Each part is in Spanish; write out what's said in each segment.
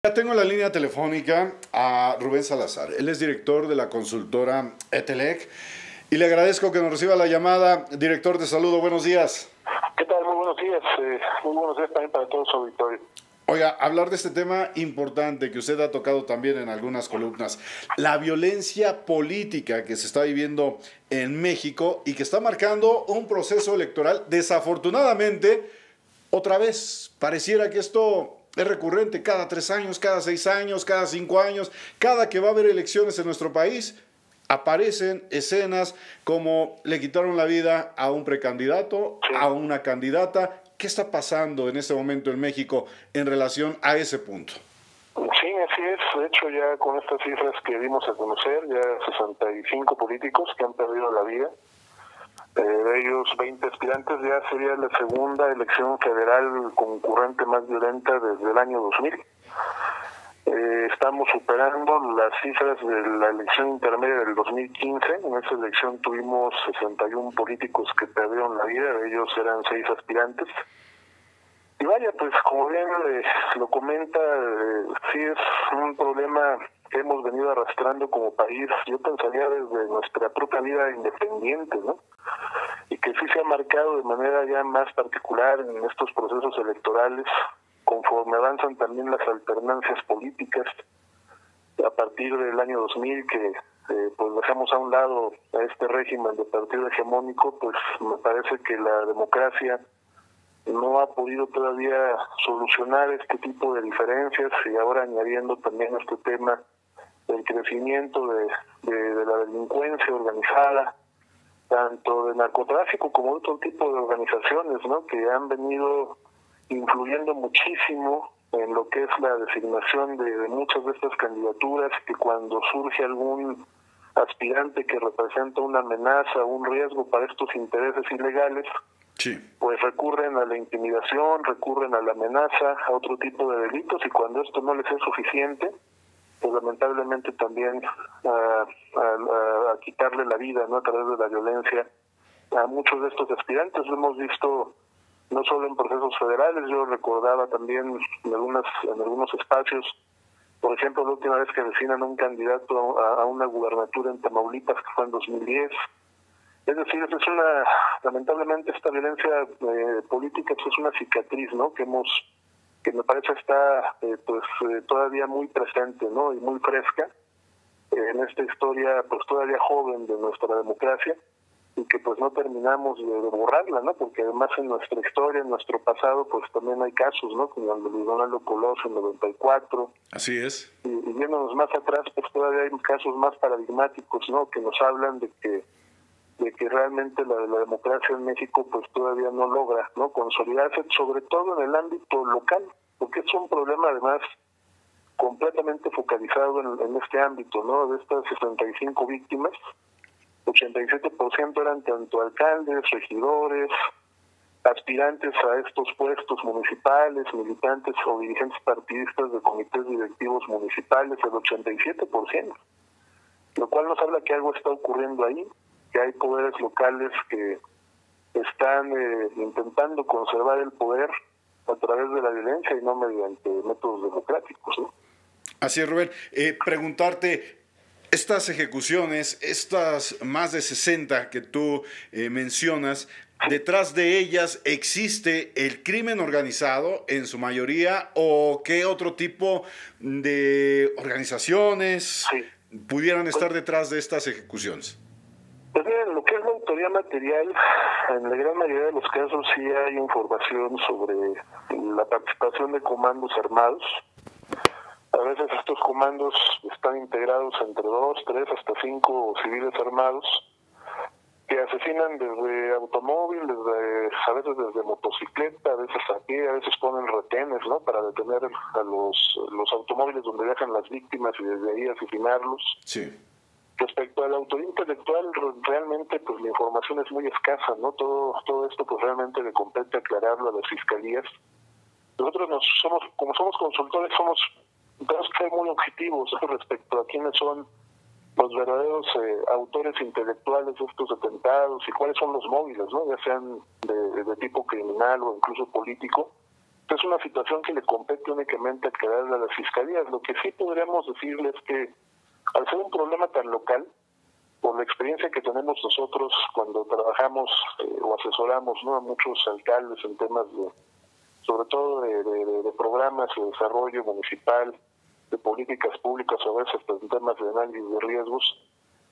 Ya tengo en la línea telefónica a Rubén Salazar. Él es director de la consultora ETELEC y le agradezco que nos reciba la llamada. Director, te saludo. Buenos días. ¿Qué tal? Muy buenos días. Muy buenos días también para todo su auditorio. Oiga, hablar de este tema importante que usted ha tocado también en algunas columnas, la violencia política que se está viviendo en México y que está marcando un proceso electoral. Desafortunadamente, otra vez, pareciera que esto es recurrente cada 3 años, cada 6 años, cada 5 años, cada que va a haber elecciones en nuestro país, aparecen escenas como le quitaron la vida a un precandidato, Sí. a una candidata. ¿Qué está pasando en este momento en México en relación a ese punto? Sí, así es. De hecho, ya con estas cifras que dimos a conocer, ya 65 políticos que han perdido la vida. De ellos 20 aspirantes, ya sería la segunda elección federal concurrente más violenta desde el año 2000. Estamos superando las cifras de la elección intermedia del 2015. En esa elección tuvimos 61 políticos que perdieron la vida, de ellos eran 6 aspirantes. Y vaya, pues como bien lo comenta, sí es un problema que hemos venido arrastrando como país, yo pensaría desde nuestra propia vida independiente, ¿no? Y que sí se ha marcado de manera ya más particular en estos procesos electorales, conforme avanzan también las alternancias políticas, a partir del año 2000 que pues dejamos a un lado a este régimen de partido hegemónico, pues me parece que la democracia no ha podido todavía solucionar este tipo de diferencias, y ahora añadiendo también este tema del crecimiento de la delincuencia organizada, tanto de narcotráfico como de otro tipo de organizaciones, ¿no?, que han venido influyendo muchísimo en lo que es la designación de muchas de estas candidaturas, que cuando surge algún aspirante que representa una amenaza o un riesgo para estos intereses ilegales, Sí. pues recurren a la intimidación, recurren a la amenaza, a otro tipo de delitos, y cuando esto no les es suficiente, pues lamentablemente también a quitarle la vida, ¿no?, a través de la violencia a muchos de estos aspirantes. Lo hemos visto no solo en procesos federales, yo recordaba también en algunos espacios, por ejemplo, la última vez que asesinan a un candidato a una gubernatura en Tamaulipas, que fue en 2010. Es decir, lamentablemente esta violencia política pues es una cicatriz, ¿no?, que me parece está todavía muy presente, ¿no?, y muy fresca en esta historia pues todavía joven de nuestra democracia, y que pues no terminamos de borrarla, ¿no?, porque además en nuestra historia, en nuestro pasado, pues también hay casos, ¿no?, como el de Luis Donaldo Colosio en 94. Así es. Y viéndonos más atrás, pues todavía hay casos más paradigmáticos, ¿no?, que nos hablan de que realmente la democracia en México pues todavía no logra, ¿no?, consolidarse, sobre todo en el ámbito local, porque es un problema además completamente focalizado en este ámbito, ¿no? De estas 65 víctimas, 87% eran tanto alcaldes, regidores, aspirantes a estos puestos municipales, militantes o dirigentes partidistas de comités directivos municipales, el 87%, lo cual nos habla que algo está ocurriendo ahí, que hay poderes locales que están intentando conservar el poder a través de la violencia y no mediante métodos democráticos, ¿no? Así es, Rubén. Preguntarte, estas ejecuciones, estas más de 60 que tú mencionas, ¿detrás de ellas existe el crimen organizado en su mayoría o qué otro tipo de organizaciones pudieran estar detrás de estas ejecuciones? Pues bien, lo que es la autoría material, en la gran mayoría de los casos sí hay información sobre la participación de comandos armados. A veces estos comandos están integrados entre 2, 3, hasta 5 civiles armados que asesinan desde automóvil, a veces desde motocicleta, a veces a pie, a veces ponen retenes, ¿no?, para detener a los automóviles donde viajan las víctimas y desde ahí asesinarlos. Sí. Respecto a la autoría intelectual, realmente pues la información es muy escasa, ¿no? Todo esto pues realmente le compete aclararlo a las fiscalías. Nosotros como somos consultores, tenemos que ser muy objetivos respecto a quiénes son los verdaderos autores intelectuales de estos atentados y cuáles son los móviles, ¿no?, ya sean de tipo criminal o incluso político, Es una situación que le compete únicamente a quedarle a las fiscalías. Lo que sí podríamos decirles es que al ser un problema tan local, por la experiencia que tenemos nosotros cuando trabajamos o asesoramos, ¿no?, a muchos alcaldes en temas sobre todo de programas de desarrollo municipal, de políticas públicas, a veces en temas de análisis de riesgos,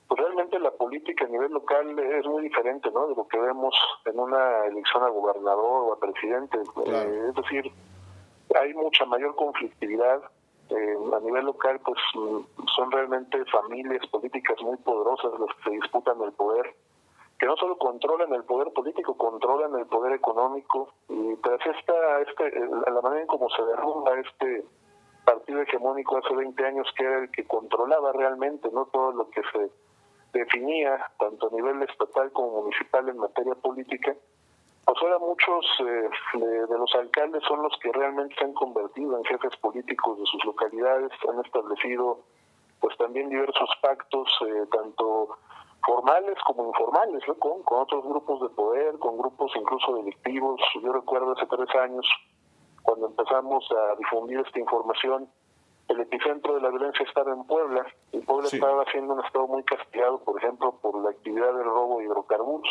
pues realmente la política a nivel local es muy diferente, ¿no?, de lo que vemos en una elección a gobernador o a presidente. Claro. Es decir, hay mucha mayor conflictividad. A nivel local, pues son realmente familias políticas muy poderosas las que se disputan el poder, que no solo controlan el poder político, controlan el poder económico. Y tras la manera en cómo se derrumba este partido hegemónico hace 20 años, que era el que controlaba realmente, ¿no?, todo lo que se definía, tanto a nivel estatal como municipal en materia política, pues ahora muchos de los alcaldes son los que realmente se han convertido en jefes políticos de sus localidades, han establecido pues también diversos pactos, tanto formales como informales, ¿no?, con otros grupos de poder, con grupos incluso delictivos. Yo recuerdo hace 3 años, cuando empezamos a difundir esta información, el epicentro de la violencia estaba en Puebla, y Puebla Sí. estaba siendo un estado muy castigado, por ejemplo, por la actividad del robo de hidrocarburos.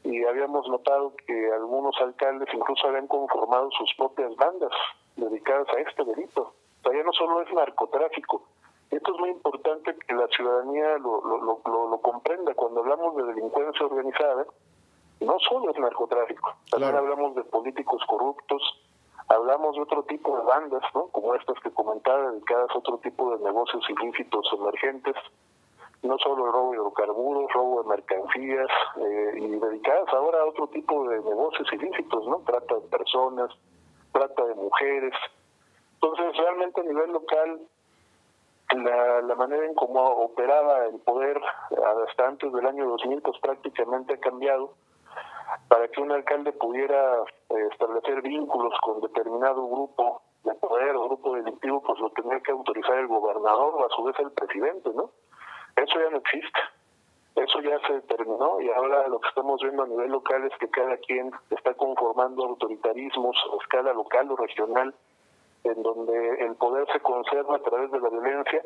Y habíamos notado que algunos alcaldes incluso habían conformado sus propias bandas dedicadas a este delito. O sea, ya no solo es narcotráfico. Esto es muy importante que la ciudadanía lo comprenda. Cuando hablamos de delincuencia organizada, no solo es narcotráfico. También hablamos de políticos corruptos, hablamos de otro tipo de bandas, ¿no?, como estas que comentaba, dedicadas a otro tipo de negocios ilícitos emergentes. No solo el robo de hidrocarburos, robo de mercancías, y dedicadas ahora a otro tipo de negocios ilícitos, ¿no?, trata de personas, trata de mujeres. Entonces, realmente a nivel local, la manera en cómo operaba el poder hasta antes del año 2000, pues prácticamente ha cambiado. Para que un alcalde pudiera establecer vínculos con determinado grupo de poder o grupo delictivo, pues lo tendría que autorizar el gobernador o a su vez el presidente, ¿no? Eso ya no existe, eso ya se terminó, y ahora lo que estamos viendo a nivel local es que cada quien está conformando autoritarismos a escala local o regional, en donde el poder se conserva a través de la violencia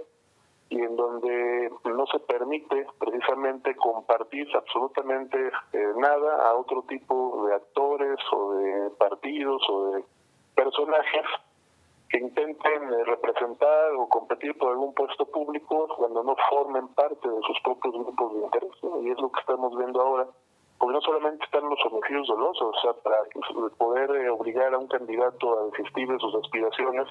y en donde no se permite precisamente compartir absolutamente nada a otro tipo de actores o de partidos o de personajes que intenten representar o competir por algún puesto público cuando no formen parte de sus propios grupos de interés, ¿no? Y es lo que estamos viendo ahora, porque no solamente están los homicidios dolosos, o sea, para poder obligar a un candidato a desistir de sus aspiraciones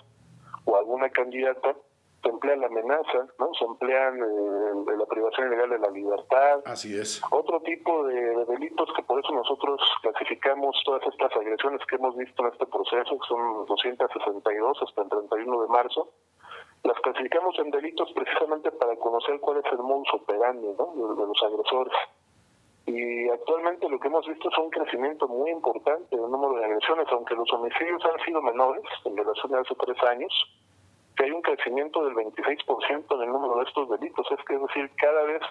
o a alguna candidata, se emplea la amenaza, ¿no? Se emplean la privación ilegal de la libertad. Así es. Otro tipo de delitos que por eso nosotros clasificamos todas estas agresiones que hemos visto en este proceso, que son 262 hasta el 31 de marzo, las clasificamos en delitos precisamente para conocer cuál es el modus operandi, ¿no?, de los agresores. Y actualmente lo que hemos visto es un crecimiento muy importante del número de agresiones, aunque los homicidios han sido menores en relación a hace 3 años, que hay un crecimiento del 26% en el número de estos delitos. Es decir, cada vez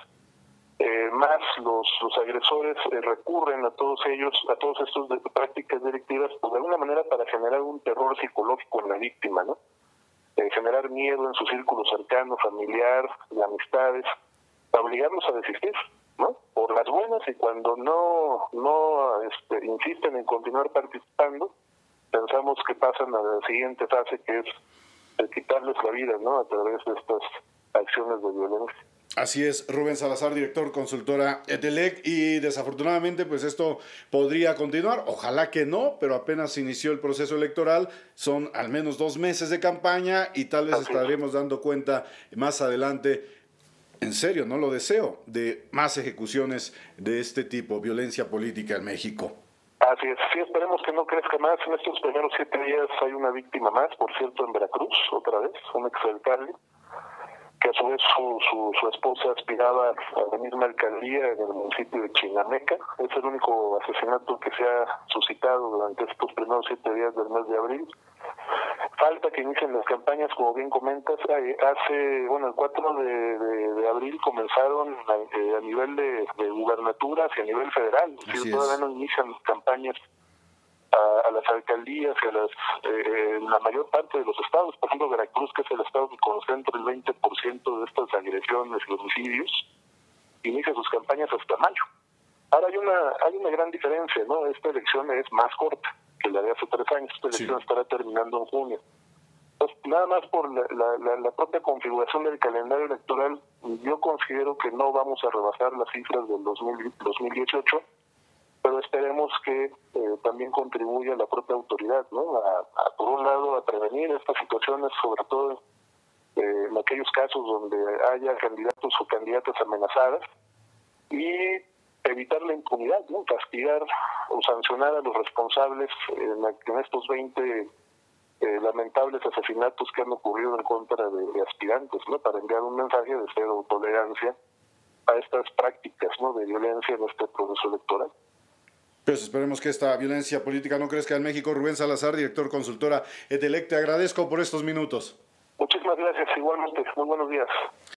más los agresores recurren a todos estos prácticas delictivas, pues de alguna manera para generar un terror psicológico en la víctima, ¿no? Generar miedo en su círculo cercano, familiar, de amistades, para obligarlos a desistir, ¿no?, por las buenas, y cuando no insisten en continuar participando, pensamos que pasan a la siguiente fase, que es el quitarles la vida, ¿no?, a través de estas acciones de violencia. Así es, Rubén Salazar, director, consultora EDELEC, y desafortunadamente pues esto podría continuar, ojalá que no, pero apenas inició el proceso electoral, son al menos 2 meses de campaña y tal vez estaremos dando cuenta más adelante, en serio, no lo deseo, de más ejecuciones de este tipo, violencia política en México. Así es, sí, esperemos que no crezca más. En estos primeros 7 días hay una víctima más, por cierto, en Veracruz, otra vez, un exalcalde, que a su vez su esposa aspiraba a la misma alcaldía en el municipio de Chinameca. Es el único asesinato que se ha suscitado durante estos primeros 7 días del mes de abril. Falta que inicien las campañas, como bien comentas. El 4 de abril comenzaron a nivel de gubernaturas y a nivel federal. Todavía no inician las campañas a las alcaldías y a la mayor parte de los estados. Por ejemplo, Veracruz, que es el estado que concentra el 20% de estas agresiones y homicidios, inicia sus campañas hasta mayo. Ahora hay una gran diferencia, ¿no? Esta elección es más corta que la de hace 3 años. Esta elección estará terminando en junio. Entonces, nada más por la propia configuración del calendario electoral, yo considero que no vamos a rebasar las cifras del 2018, pero esperemos que también contribuya la propia autoridad, ¿no? Por un lado, a prevenir estas situaciones, sobre todo en aquellos casos donde haya candidatos o candidatas amenazadas, y evitar la impunidad, ¿no? Castigar o sancionar a los responsables en estos 20 lamentables asesinatos que han ocurrido en contra de aspirantes, ¿no? Para enviar un mensaje de cero tolerancia a estas prácticas, ¿no? De violencia en este proceso electoral. Pues esperemos que esta violencia política no crezca en México. Rubén Salazar, director consultora EDELEC, te agradezco por estos minutos. Muchísimas gracias, igualmente. Muy buenos días.